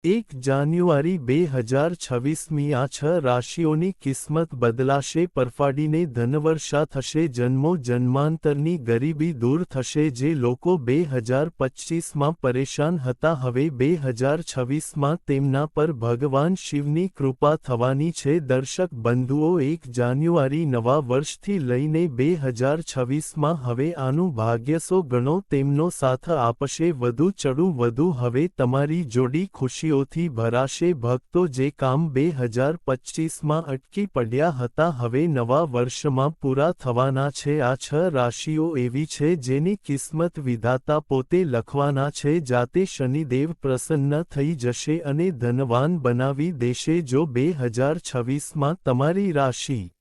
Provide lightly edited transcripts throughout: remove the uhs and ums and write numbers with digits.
1 જાન્યુઆરી 2026મી આ 6 રાશિઓની કિસ્મત બદલાશે પરફાડીને ધનવર્ષા થશે જન્મો જન્માંતરની ગરીબી દૂર થશે જે લોકો 2025માં પરેશાન હતા હવે 2026માં તેમના પર ભગવાન શિવની કૃપા થવાની છે દર્શક બંધુઓ 1 જાન્યુઆરી નવા વર્ષથી લઈને 2026માં હવે આનું ભાગ્યસો ગણો તેમનો સાથ આપશે વધુ ચડું વધુ હવે તમારી જોડી ખુશી થી ભરાશે ભક્તો જે કામ 2025માં અટકી પડ્યા હતા હવે નવા વર્ષમાં પૂરા થવાના છે આ 6 રાશિઓ એવી છે જેની કિસ્મત વિધાતા પોતે લખવાના છે જાતે શનિદેવ પ્રસન્ન થઈ જશે અને ધનવાન બનાવી દેશે જો 2026માં તમારી રાશિ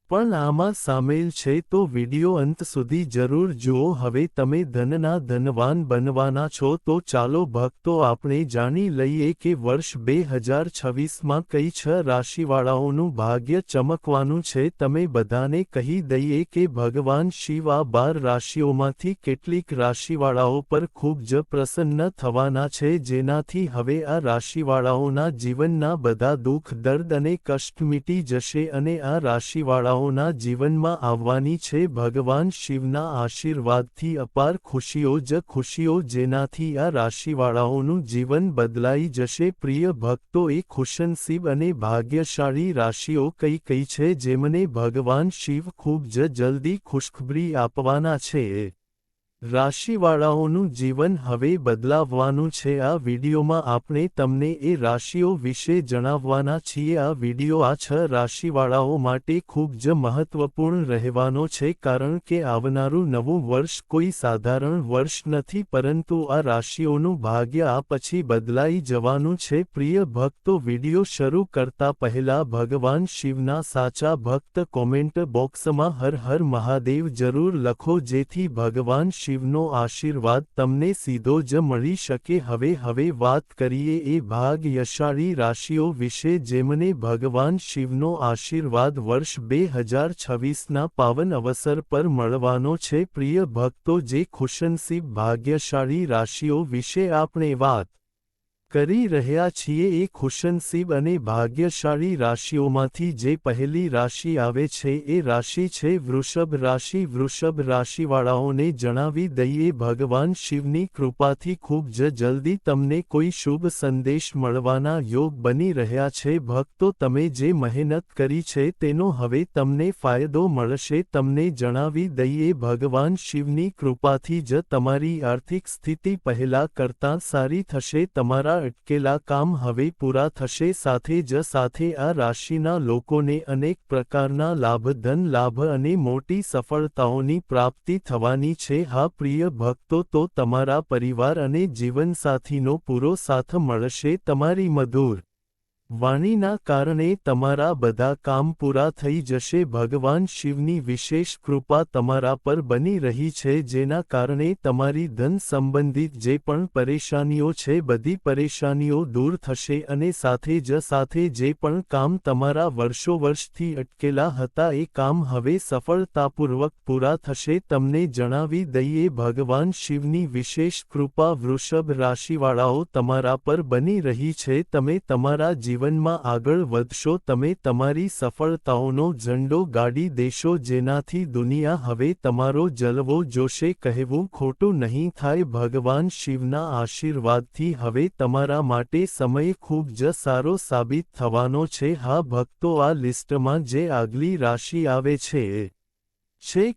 પણ આમાં સામેલ છે તો વિડિયો અંત સુધી જરૂર જુઓ હવે તમે ધનના ધનવાન બનવાના છો તો ચાલો ભક્તો આપણે જાણી લઈએ કે વર્ષ 2026માં કઈ 6 રાશિવાળાઓનું ભાગ્ય ચમકવાનું છે તમે બધાને કહી દઈએ કે ભગવાન શિવ આ 12 રાશિઓમાંથી કેટલીક રાશિવાળાઓ પર ખૂબ જ પ્રસન્ન થવાના છે જેનાથી હવે આ રાશિવાળાઓના જીવનના બધા દુઃખ દર્દ અને કષ્ટ મિટી જશે અને આ રાશિવાળાઓ ના જીવનમાં આવવાની છે ભગવાન શિવના આશીર્વાદથી અપાર ખુશીઓ જ ખુશીઓ જેનાથી આ રાશિવાળાઓનું જીવન બદલાઈ જશે પ્રિય ભક્તો એ ખુશનસીબ અને ભાગ્યશાળી રાશિઓ કઈ છે જેમને ભગવાન શિવ ખૂબ જ જલ્દી ખુશખબરી આપવાના છે રાશિવાળાઓનું જીવન હવે બદલાવવાનું છે આ વિડીયોમાં આપણે તમને એ રાશિઓ વિશે જણાવવાના છીએ આ વિડીયો આ 6 રાશિવાળાઓ માટે ખૂબ જ મહત્વપૂર્ણ રહેવાનો છે કારણ કે આવનારું નવું વર્ષ કોઈ સાધારણ વર્ષ નથી પરંતુ આ રાશિઓનું ભાગ્ય આ પછી બદલાઈ જવાનું છે પ્રિય ભક્તો વિડીયો શરૂ કરતા પહેલા ભગવાન શિવના સાચા ભક્ત કોમેન્ટ બોક્સમાં હર હર મહાદેવ જરૂર લખો જેથી ભગવાન શિવનો આશીર્વાદ તમને સીધો જ મળી શકે હવે વાત કરીએ એ ભાગ્યશાળી રાશિઓ વિશે જેમને ભગવાન શિવનો આશીર્વાદ વર્ષ 2026ના પાવન અવસર પર મળવાનો છે પ્રિય ભક્તો જે ખુશનસીબ ભાગ્યશાળી રાશિઓ વિશે આપણે વાત કરી રહ્યા છીએ એ ખુશનસીબ અને ભાગ્યશાળી રાશિઓમાંથી જે પહેલી રાશિ આવે છે એ રાશિ છે વૃષભ રાશિ વૃષભ રાશિવાળાઓને જણાવી દઈએ ભગવાન શિવની કૃપાથી ખૂબ જ જલ્દી તમને કોઈ શુભ સંદેશ મળવાના યોગ બની રહ્યા છે ભક્તો તમે જે મહેનત કરી છે તેનો હવે તમને ફાયદો મળશે તમને જણાવી દઈએ ભગવાન શિવની કૃપાથી જ તમારી આર્થિક સ્થિતિ પહેલા કરતાં સારી થશે તમારા અટકેલા કામ હવે પૂરા થશે સાથે આ રાશિના લોકોને અનેક પ્રકારના લાભ ધન લાભ અને મોટી સફળતાઓની પ્રાપ્તિ થવાની છે હા પ્રિય ભક્તો તો તમારા પરિવાર અને જીવનસાથીનો પૂરો સાથ મળશે તમારી મધુર વાણીના કારણે તમારા બધા કામ પૂરા થઈ જશે ભગવાન શિવની વિશેષ કૃપા તમારા પર બની રહી છે જેના કારણે તમારી ધન સંબંધિત જે પણ પરેશાનીઓ છે બધી પરેશાનીઓ દૂર થશે અને સાથે જે પણ કામ તમારા વર્ષોથી અટકેલા હતા એ કામ હવે સફળતાપૂર્વક પૂરા થશે તમને જણાવી દઈએ ભગવાન શિવની વિશેષ કૃપા વૃષભ રાશિવાળાઓ તમારા પર બની રહી છે તમે તમારા જીવનમાં આગળ વધશો તમે તમારી સફળતાઓનો ઝંડો ગાડી દેશો જેનાથી દુનિયા હવે તમારો જલવો જોશે કહેવું ખોટું નહીં થાય ભગવાન શિવના આશીર્વાદથી હવે તમારા માટે સમય ખૂબ જ સારો સાબિત થવાનો છે હા ભક્તો આ લિસ્ટમાં જે આગલી રાશિ આવે છે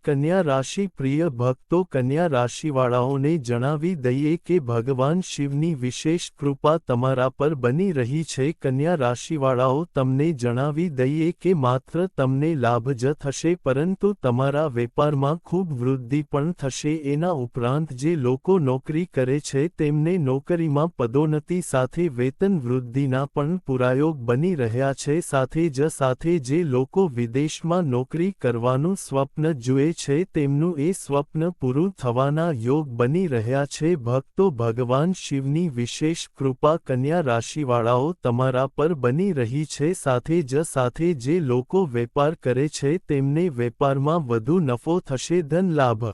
કન્યા રાશિ પ્રિય ભક્તો કન્યા રાશિવાળાઓને જણાવી દઈએ કે ભગવાન શિવની વિશેષ કૃપા તમારા પર બની રહી છે કન્યા રાશિવાળાઓ તમને જણાવી દઈએ કે માત્ર તમને લાભ જ થશે પરંતુ તમારા વેપારમાં ખૂબ વૃદ્ધિ પણ થશે એના ઉપરાંત જે લોકો નોકરી કરે છે તેમને નોકરીમાં પદોન્નતિ સાથે વેતન વૃદ્ધિના પણ પુરાયોગ બની રહ્યા છે સાથે જે લોકો વિદેશમાં નોકરી કરવાનું સ્વપ્ન જુએ છે તેમનું એ સ્વપ્ન પૂરું થવાના યોગ બની રહ્યા છે ભક્તો ભગવાન શિવની વિશેષ કૃપા કન્યા રાશિવાળાઓ તમારા પર બની રહી છે સાથે જે લોકો વેપાર કરે છે તેમને વેપારમાં વધુ નફો થશે ધન લાભ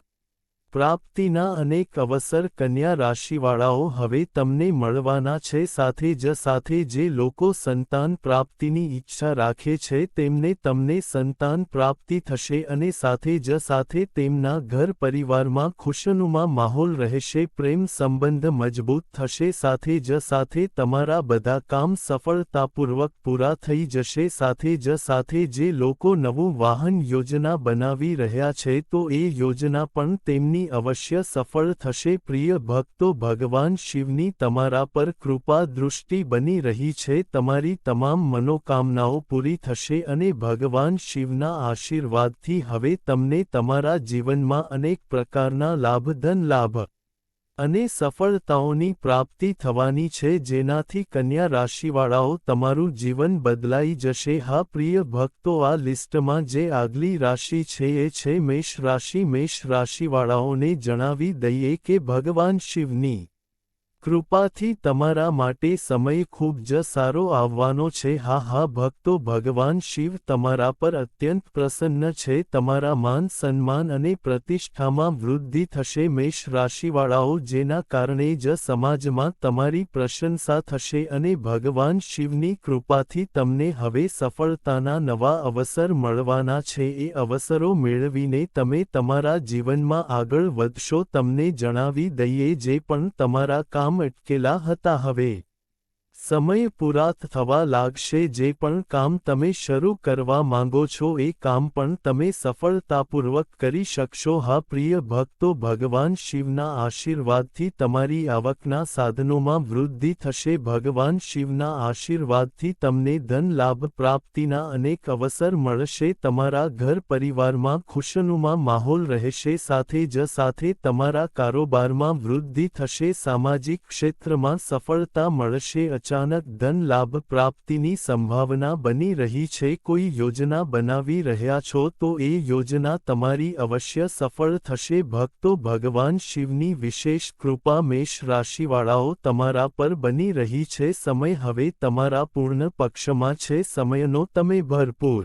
પ્રાપ્તિના અનેક અવસર કન્યા રાશિવાળાઓ હવે તમને મળવાના છે. સાથે જે લોકો સંતાન પ્રાપ્તિની ઈચ્છા રાખે છે તેમને સંતાન પ્રાપ્તિ થશે અને સાથે તેમના ઘર પરિવારમાં ખુશનુમા માહોલ રહેશે. પ્રેમ સંબંધ મજબૂત થશે. સાથે તમારા બધા કામ સફળતાપૂર્વક પૂરા થઈ જશે. સાથે જે લોકો નવું વાહન યોજના બનાવી રહ્યા છે તો એ યોજના પણ તેમની અવશ્ય સફળ થશે. પ્રિય ભક્તો, ભગવાન શિવની તમારા પર કૃપા દૃષ્ટિ બની રહી છે. તમારી તમામ મનોકામનાઓ પૂરી થશે અને ભગવાન શિવના આશીર્વાદથી હવે તમને તમારા જીવનમાં અનેક પ્રકારના ધન લાભ અને સફળતાઓની પ્રાપ્તિ થવાની છે, જેનાથી કન્યા રાશિવાળાઓ તમારું જીવન બદલાઈ જશે. હા પ્રિય ભક્તો, આ લિસ્ટમાં જે આગલી રાશિ છે એ છે મેષ રાશિ. મેષ રાશિવાળાઓને જણાવી દઈએ કે ભગવાન શિવની કૃપાથી તમારા માટે સમય ખૂબ જ સારો આવવાનો છે. હા ભક્તો, ભગવાન શિવ તમારા પર અત્યંત પ્રસન્ન છે. તમારા માન સન્માન અને પ્રતિષ્ઠામાં વૃદ્ધિ થશે. મેષ રાશિવાળાઓ, જેના કારણે જ સમાજમાં તમારી પ્રશંસા થશે અને ભગવાન શિવની કૃપાથી તમને હવે સફળતાના નવા અવસર મળવાના છે. એ અવસરો મેળવીને તમે તમારા જીવનમાં આગળ વધશો. તમને જણાવી દઈએ, જે પણ તમારા કામ અટકેલા હતા હવે સમય પૂરા થવા લાગશે. જે પણ કામ તમે શરૂ કરવા માંગો છો એ કામ પણ તમે સફળતાપૂર્વક કરી શકશો. હા પ્રિય ભક્તો, ભગવાન શિવના આશીર્વાદથી તમારી આવકના સાધનોમાં વૃદ્ધિ થશે. ભગવાન શિવના આશીર્વાદથી તમને ધન લાભ પ્રાપ્તિના અનેક અવસર મળશે. તમારા ઘર પરિવારમાં ખુશનુમા માહોલ રહેશે. સાથે તમારા કારોબારમાં વૃદ્ધિ થશે. સામાજિક ક્ષેત્રમાં સફળતા મળશે. અચાનક ધન લાભ પ્રાપ્તિની સંભાવના બની રહી છે. કોઈ યોજના બનાવી રહ્યા છો તો એ યોજના તમારી અવશ્ય સફળ થશે. ભક્તો, ભગવાન શિવની વિશેષ કૃપા મેષ રાશિવાળાઓ તમારા પર બની રહી છે. સમય હવે તમારા પૂર્ણ પક્ષમાં છે. સમયનો તમે ભરપૂર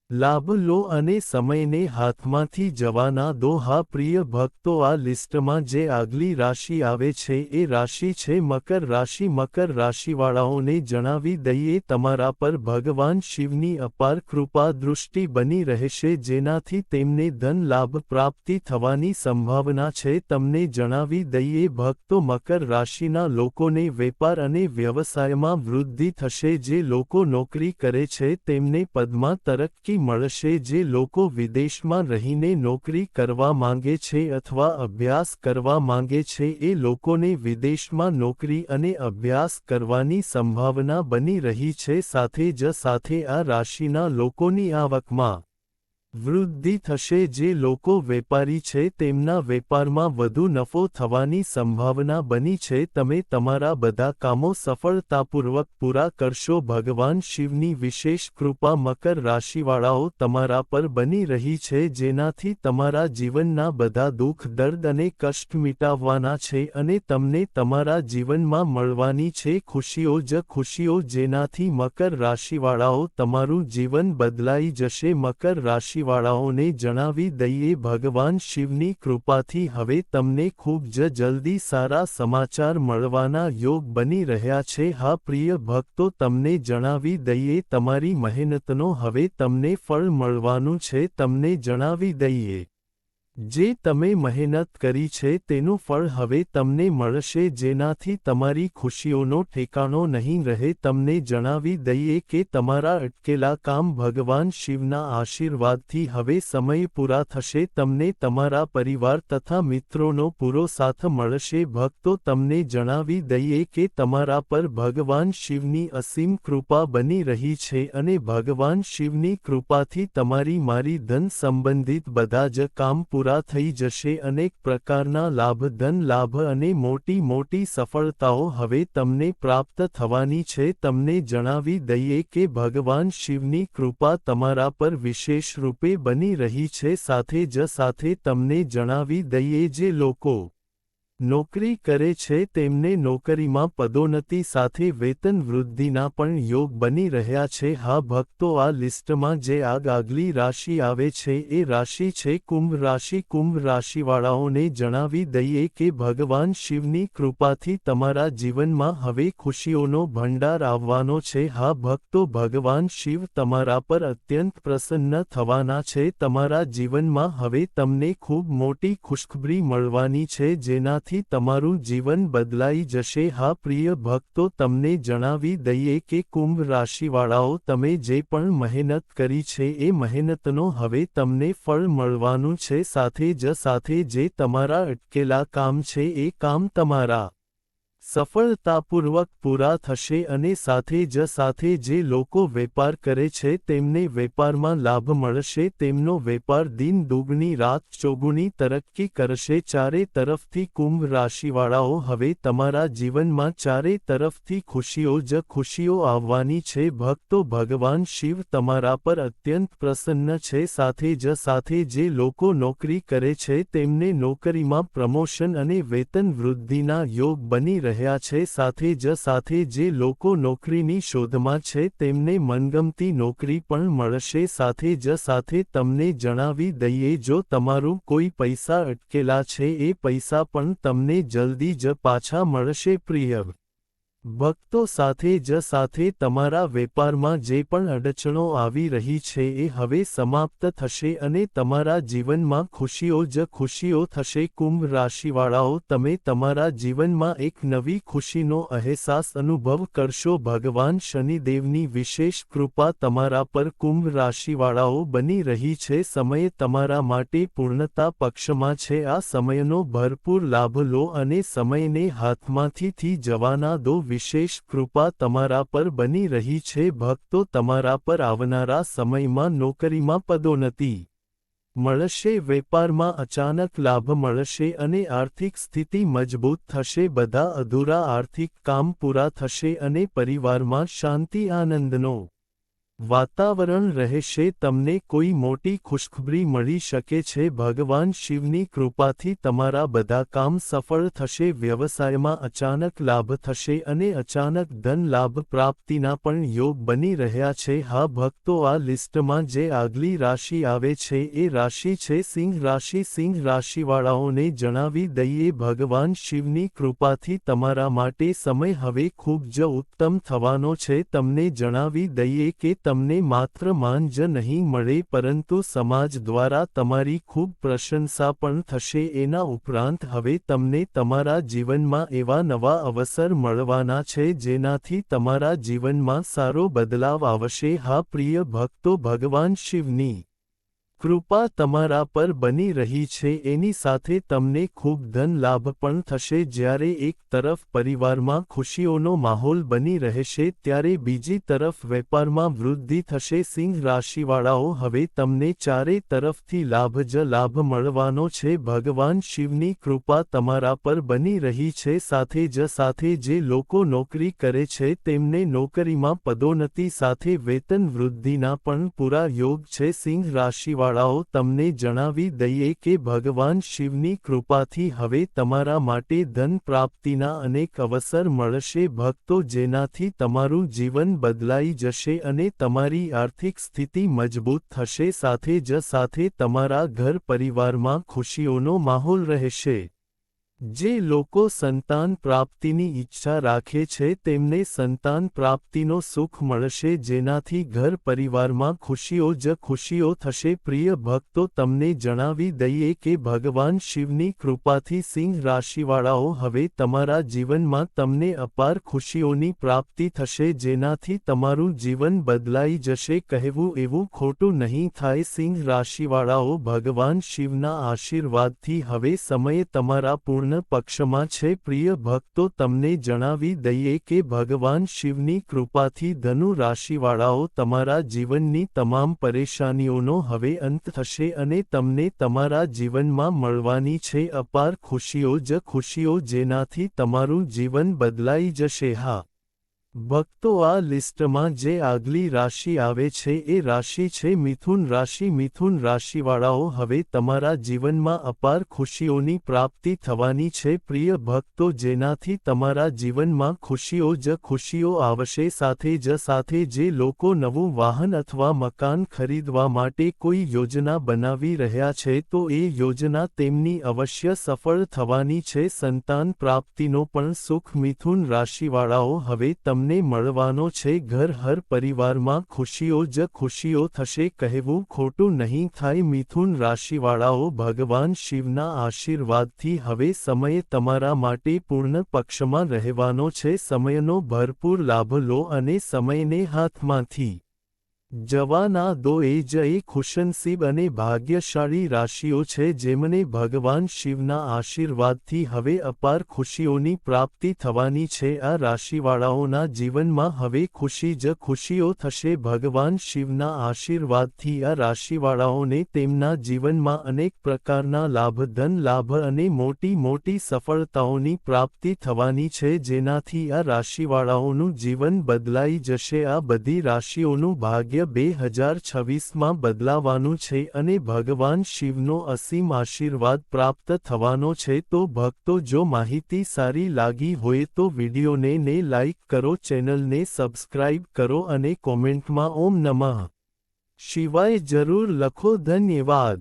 લાભ લો અને સમયને હાથમાંથી જવાના દો. હા પ્રિય ભક્તો, આ લિસ્ટમાં જે આગલી રાશિ આવે છે એ રાશિ છે મકર રાશિ. મકર રાશિવાળાઓને જણાવી દઈએ, તમારા પર ભગવાન શિવની અપાર કૃપા દૃષ્ટિ બની રહેશે, જેનાથી તેમને ધન લાભ પ્રાપ્તિ થવાની સંભાવના છે. તમને જણાવી દઈએ ભક્તો, મકર રાશિના લોકોને વેપાર અને વ્યવસાયમાં વૃદ્ધિ થશે. જે લોકો નોકરી કરે છે તેમને પદમાં તરક્કી મળશે. જે લોકો વિદેશમાં રહીને નોકરી કરવા માંગે છે અથવા અભ્યાસ કરવા માંગે છે એ લોકોને વિદેશમાં નોકરી અને અભ્યાસ કરવાની સંભાવના બની રહી છે. સાથે આ રાશિના લોકોની આવકમાં વૃદ્ધિ થશે. જે લોકો વેપારી છે તેમના વેપારમાં વધુ નફો થવાની સંભાવના બની છે. તમે તમારા બધા કામો સફળતાપૂર્વક પૂરા કરશો. ભગવાન શિવની વિશેષ કૃપા મકર રાશિવાળાઓ તમારા પર બની રહી છે, જેનાથી તમારા જીવનના બધા દુઃખ, દર્દ અને કષ્ટ મિટાવવાના છે અને તમને તમારા જીવનમાં મળવાની છે ખુશીઓ, જેનાથી મકર રાશિવાળાઓ તમારું જીવન બદલાઈ જશે. મકર રાશિ વાળાઓને જણાવી દઈએ, ભગવાન શિવની કૃપાથી હવે તમને ખૂબ જ જલ્દી સારા સમાચાર મળવાના યોગ બની રહ્યા છે. હા પ્રિય ભક્તો, તમને જણાવી દઈએ, તમારી મહેનતનો હવે તમને ફળ મળવાનું છે. તમને જણાવી દઈએ, જે તમે મહેનત કરી છે તેનું ફળ હવે તમને મળશે, જેનાથી તમારી ખુશીઓનો ઠેકાણો નહીં રહે. તમને જણાવી દઈએ કે તમારા અટકેલા કામ ભગવાન શિવના આશીર્વાદથી હવે સમય પૂરા થશે. તમને તમારા પરિવાર તથા મિત્રોનો પૂરો સાથ મળશે. ભક્તો, તમને જણાવી દઈએ કે તમારા પર ભગવાન શિવની અસીમ કૃપા બની રહી છે અને ભગવાન શિવની કૃપાથી મારી ધન સંબંધિત બધા જ કામ પૂરા થઈ જશે. અનેક પ્રકારના ધન લાભ અને મોટી સફળતાઓ હવે તમને પ્રાપ્ત થવાની છે. તમને જણાવી દઈએ કે ભગવાન શિવની કૃપા તમારા પર વિશેષ રૂપે બની રહી છે. સાથે તમને જણાવી દઈએ, જે લોકો નોકરી કરે છે તેમને નોકરીમાં પદોન્નતિ સાથે વેતન વૃદ્ધિના પણ યોગ બની રહ્યા છે। હા ભક્તો, આ લિસ્ટમાં જે આગલી રાશિ આવે છે એ રાશિ છે કુંભ રાશિ। કુંભ રાશિવાળાઓને જણાવી દઈએ કે ભગવાન શિવની કૃપાથી તમારા જીવનમાં હવે ખુશીઓનો ભંડાર આવવાનો છે। હા ભક્તો, ભગવાન શિવ તમારા પર અત્યંત પ્રસન્ન થવાના છે। તમારા જીવનમાં હવે તમને ખૂબ મોટી ખુશખબરી મળવાની છે, જેનાથી તમારું જીવન બદલાઈ જશે। હા પ્રિય ભક્તો, તમને જણાવી દઈએ કે કુંભ રાશિવાળાઓ, તમે જે પણ મહેનત કરી છે એ મહેનતનો હવે તમને ફળ મળવાનું છે। સાથે જ સાથે જે તમારા અટકેલા કામ છે એ કામ તમારા સફળતાપૂર્વક પૂરા થશે અને સાથે જ સાથે જે લોકો વેપાર કરે છે તેમને વેપારમાં લાભ મળશે। તેમનો વેપાર દિન દુગણી રાત ચોગુણી તરક્કી કરશે। ચારે તરફથી કુંભ રાશિવાળાઓ, હવે તમારા જીવનમાં ચારે તરફથી ખુશીઓ જ ખુશીઓ આવવાની છે। ભક્તો, ભગવાન શિવ તમારા પર અત્યંત પ્રસન્ન છે। સાથે જ સાથે જે લોકો નોકરી કરે છે તેમને નોકરીમાં પ્રમોશન અને વેતન વૃદ્ધિના યોગ બની રહ્યા છે। સાથે જ સાથે જે લોકો નોકરીની શોધમાં છે તેમને મનગમતી નોકરી પણ મળશે। સાથે જ સાથે તમને જણાવી દઈએ, જો તમારું કોઈ પૈસા અટકેલા છે એ પૈસા પણ તમને જલ્દી જ પાછા મળશે। પ્રિય ભક્તો, સાથે જ સાથે તમારા વેપારમાં જે પણ અડચણો આવી રહી છે એ હવે સમાપ્ત થશે અને તમારા જીવનમાં ખુશીઓ જ ખુશીઓ થશે। કુંભ રાશિવાળાઓ, તમે તમારા જીવનમાં એક નવી ખુશીનો અહેસાસ અનુભવ કરશો। ભગવાન શનિદેવની વિશેષ કૃપા તમારા પર કુંભ રાશિવાળાઓ બની રહી છે। સમય તમારા માટે પૂર્ણતા પક્ષમાં છે। આ સમયનો ભરપૂર લાભ લો અને સમયને હાથમાંથી જવાના દો। વિશેષ કૃપા તમારા પર બની રહી છે। ભક્તો, તમારા પર આવનારા સમયમાં નોકરીમાં પદોન્નતિ મળશે, વેપારમાં અચાનક લાભ મળશે અને આર્થિક સ્થિતિ મજબૂત થશે। બધા અધૂરા આર્થિક કામ પૂરા થશે અને પરિવારમાં શાંતિ આનંદનો વાતાવરણ રહેશે। તમને કોઈ મોટી ખુશખબરી મળી શકે છે। ભગવાન શિવની કૃપાથી તમારા બધા કામ સફળ થશે। વ્યવસાયમાં અચાનક લાભ થશે અને અચાનક ધન લાભ પ્રાપ્તિના પણ યોગ બની રહ્યા છે। હા ભક્તો, આ લિસ્ટમાં જે આગલી રાશિ આવે છે એ રાશિ છે સિંહ રાશિ। સિંહ રાશિવાળાઓને જણાવી દઈએ, ભગવાન શિવની કૃપાથી તમારા માટે સમય હવે ખૂબ જ ઉત્તમ થવાનો છે। તમને જણાવી દઈએ કે તમને માત્ર માન જ નહીં મળે પરંતુ સમાજ દ્વારા તમારી ખૂબ પ્રશંસા પણ થશે। એના ઉપરાંત હવે તમને તમારા જીવનમાં એવા નવા અવસર મળવાના છે જેનાથી તમારા જીવનમાં સારો બદલાવ આવશે। હા પ્રિય ભક્તો, ભગવાન શિવની કૃપા તમારા પર બની રહી છે એની સાથે તમને ખૂબ ધન લાભ પણ થશે। જ્યારે એક તરફ પરિવારમાં ખુશીઓનો માહોલ બની રહેશે ત્યારે બીજી તરફ વેપારમાં વૃદ્ધિ થશે। સિંહ રાશિવાળાઓ, હવે તમને ચારે તરફથી લાભ જ લાભ મળવાનો છે। ભગવાન શિવની કૃપા તમારા પર બની રહી છે। સાથે જ સાથે જે લોકો નોકરી કરે છે તેમને નોકરીમાં પદોન્નતિ સાથે વેતન વૃદ્ધિના પણ પૂરા યોગ છે। સિંહ રાશિવાળાઓ, તમને જણાવી દઈએ કે ભગવાન શિવની કૃપાથી હવે તમારા માટે ધન પ્રાપ્તિના અનેક અવસર મળશે। ભક્તો, જેનાથી તમારું જીવન બદલાઈ જશે અને તમારી આર્થિક સ્થિતિ મજબૂત થશે। સાથે જ સાથે તમારા ઘર પરિવારમાં ખુશીઓનો માહોલ રહેશે। જે લોકો સંતાન પ્રાપ્તિની ઈચ્છા રાખે છે તેમને સંતાન પ્રાપ્તિનો સુખ મળશે, જેનાથી ઘર પરિવારમાં ખુશીઓ જ ખુશીઓ થશે। પ્રિય ભક્તો, તમને જણાવી દઈએ કે ભગવાન શિવની કૃપાથી સિંહ રાશિવાળાઓ, હવે તમારા જીવનમાં તમને અપાર ખુશીઓની પ્રાપ્તિ થશે, જેનાથી તમારું જીવન બદલાઈ જશે। કહેવું એવું ખોટું નહીં થાય। સિંહ રાશિવાળાઓ, ભગવાન શિવના આશીર્વાદથી હવે સમય તમારા પૂર્ણ પક્ષમાં છે। પ્રિય ભક્તો, તમને જણાવી દઈએ કે ભગવાન શિવની કૃપાથી ધનુ રાશિવાળાઓ, તમારા જીવનની તમામ પરેશાનીઓનો હવે અંત થશે અને તમને તમારા જીવનમાં મળવાની છે અપાર ખુશીઓ જ ખુશીઓ, જેનાથી તમારું જીવન બદલાઈ જશે। હા ભક્તો આ લિસ્ટમાં જે આગલી રાશિ આવે છે એ રાશિ છે મિથુન રાશિ. મિથુન રાશિવાળાઓ, હવે તમારા જીવનમાં અપાર ખુશીઓની પ્રાપ્તિ થવાની છે પ્રિય ભક્તો, જેનાથી તમારા જીવનમાં ખુશીઓ જ ખુશીઓ આવશે. સાથે જે લોકો નવું વાહન અથવા મકાન ખરીદવા માટે કોઈ યોજના બનાવી રહ્યા છે તો એ યોજના તેમની અવશ્ય સફળ થવાની છે. સંતાન પ્રાપ્તિનો પણ સુખ મિથુન રાશિવાળાઓ હવે તમને મળવાનો છે. ઘર પરિવારમાં ખુશીઓ જ ખુશીઓ થશે, કહેવું ખોટું નહીં થાય. મિથુન રાશિવાળાઓ, ભગવાન શિવના આશીર્વાદથી હવે સમય તમારા માટે પૂર્ણ પક્ષમાં રહેવાનો છે. સમયનો ભરપૂર લાભ લો અને સમયને હાથમાંથી જવા ના દો. એ જ એ ખુશનસીબ અને ભાગ્યશાળી રાશિઓ છે જેમને ભગવાન શિવના આશીર્વાદથી હવે અપાર ખુશીઓની પ્રાપ્તિ થવાની છે. આ રાશિવાળાઓના જીવનમાં હવે ખુશી જ ખુશીઓ થશે. ભગવાન શિવના આશીર્વાદથી આ રાશિવાળાઓને તેમના જીવનમાં અનેક પ્રકારના લાભ, ધન લાભ અને મોટી સફળતાઓની પ્રાપ્તિ થવાની છે, જેનાથી આ રાશિવાળાઓનું જીવન બદલાઈ જશે. આ બધી રાશિઓનું ભાગ્ય 2026માં બદલાવાનું છે અને ભગવાન શિવનો અસીમ આશીર્વાદ પ્રાપ્ત થવાનો છે. તો ભક્તો, જો માહિતી સારી લાગી હોય તો વિડીયોને લાઈક કરો, ચેનલને સબસ્ક્રાઇબ કરો અને કોમેન્ટમાં ઓમ નમઃ શિવાય જરૂર લખો. ધન્યવાદ.